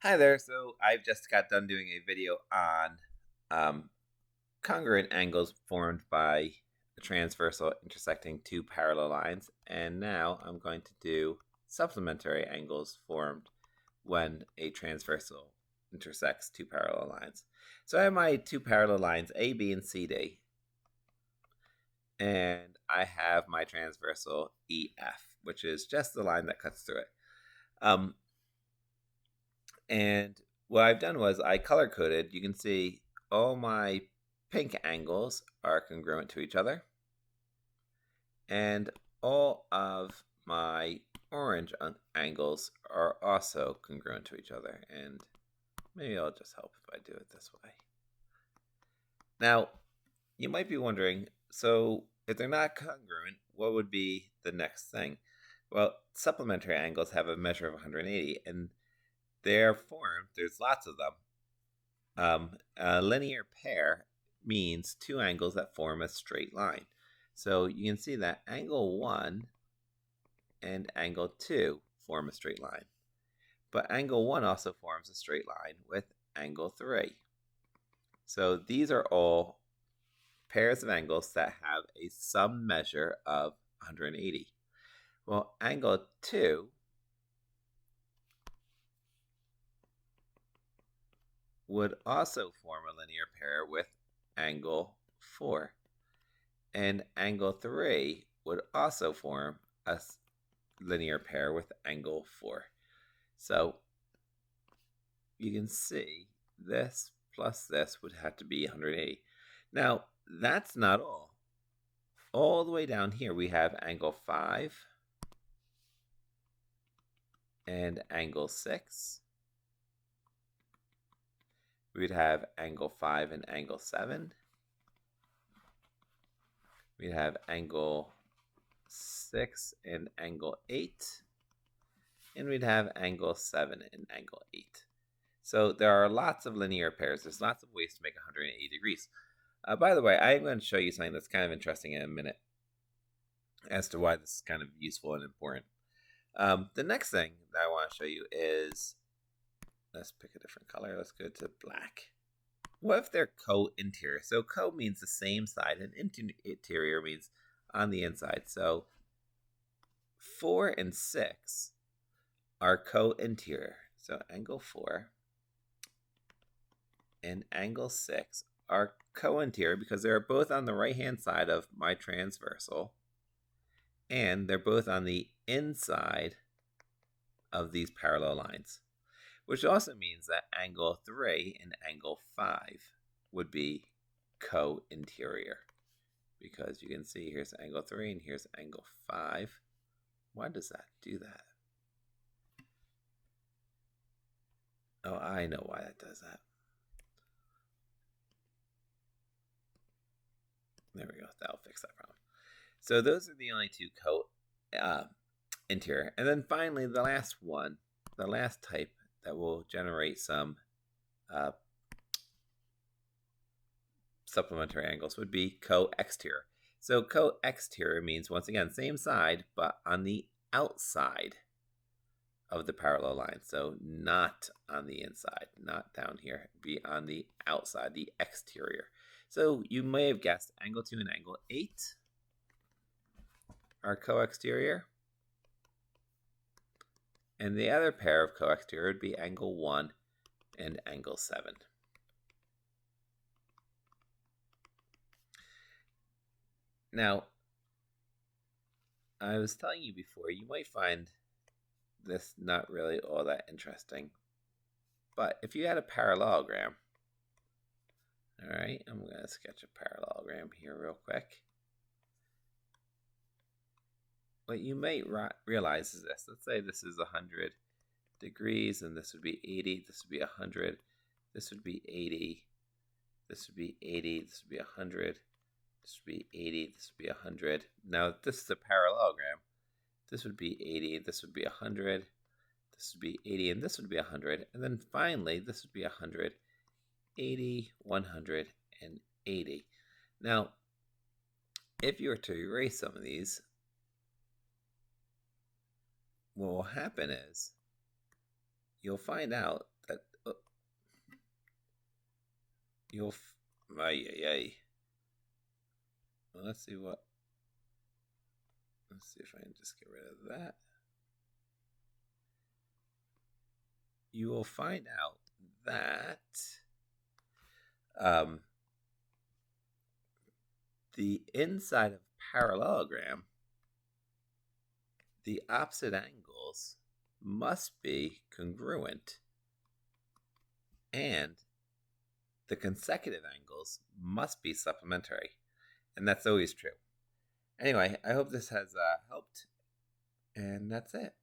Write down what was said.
Hi there. So I've just got done doing a video on um, congruent angles formed by a transversal intersecting two parallel lines, and now I'm going to do supplementary angles formed when a transversal intersects two parallel lines. So I have my two parallel lines A, B, and CD, and I have my transversal EF, which is just the line that cuts through it. And what I've done was I color coded. You can see all my pink angles are congruent to each other, and all of my orange angles are also congruent to each other. And maybe I'll just help if I do it this way. Now, you might be wondering, so if they're not congruent, what would be the next thing? Well, supplementary angles have a measure of 180, and they're formed, there's lots of them. A linear pair means two angles that form a straight line. So you can see that angle 1 and angle 2 form a straight line. But angle 1 also forms a straight line with angle 3. So these are all pairs of angles that have a sum measure of 180. Well, angle 2 would also form a linear pair with angle 4. And angle 3 would also form a linear pair with angle 4. So you can see this plus this would have to be 180. Now, that's not all. All the way down here, we have angle 5 and angle 6. We'd have angle 5 and angle 7. We'd have angle 6 and angle 8. And we'd have angle 7 and angle 8. So there are lots of linear pairs. There's lots of ways to make 180 degrees. By the way, I'm going to show you something that's kind of interesting in a minute as to why this is kind of useful and important. The next thing that I want to show you is, let's pick a different color. Let's go to black. What if they're co-interior? So co means the same side, and interior means on the inside. So 4 and 6 are co-interior. So angle 4 and angle 6 are co-interior because they're both on the right-hand side of my transversal, and they're both on the inside of these parallel lines, which also means that angle 3 and angle 5 would be co-interior, because you can see here's angle 3 and here's angle 5. Why does that do that? Oh, I know why that does that. There we go. That'll fix that problem. So those are the only two interior. And then finally, the last one, the last type that will generate some supplementary angles would be co-exterior. So co-exterior means, once again, same side, but on the outside of the parallel line. So not on the inside, not down here, be on the outside, the exterior. So you may have guessed angle 2 and angle 8 are co-exterior. And the other pair of co-exterior would be angle 1 and angle 7. Now, I was telling you before, you might find this not really all that interesting. But if you had a parallelogram, all right, I'm going to sketch a parallelogram here real quick. What you might realize is this. Let's say this is 100 degrees, and this would be 80. This would be 100. This would be 80. This would be 80. This would be 100. This would be 80. This would be 100. Now, this is a parallelogram. This would be 80. This would be 100. This would be 80, and this would be 100. And then finally, this would be 100. 80, 100, and 80. Now, if you were to erase some of these, what will happen is you'll find out that you'll ay. Well, let's see if I can just get rid of that. You will find out that the inside of parallelogram, the opposite angles must be congruent, and the consecutive angles must be supplementary, and that's always true. Anyway, I hope this has helped, and that's it.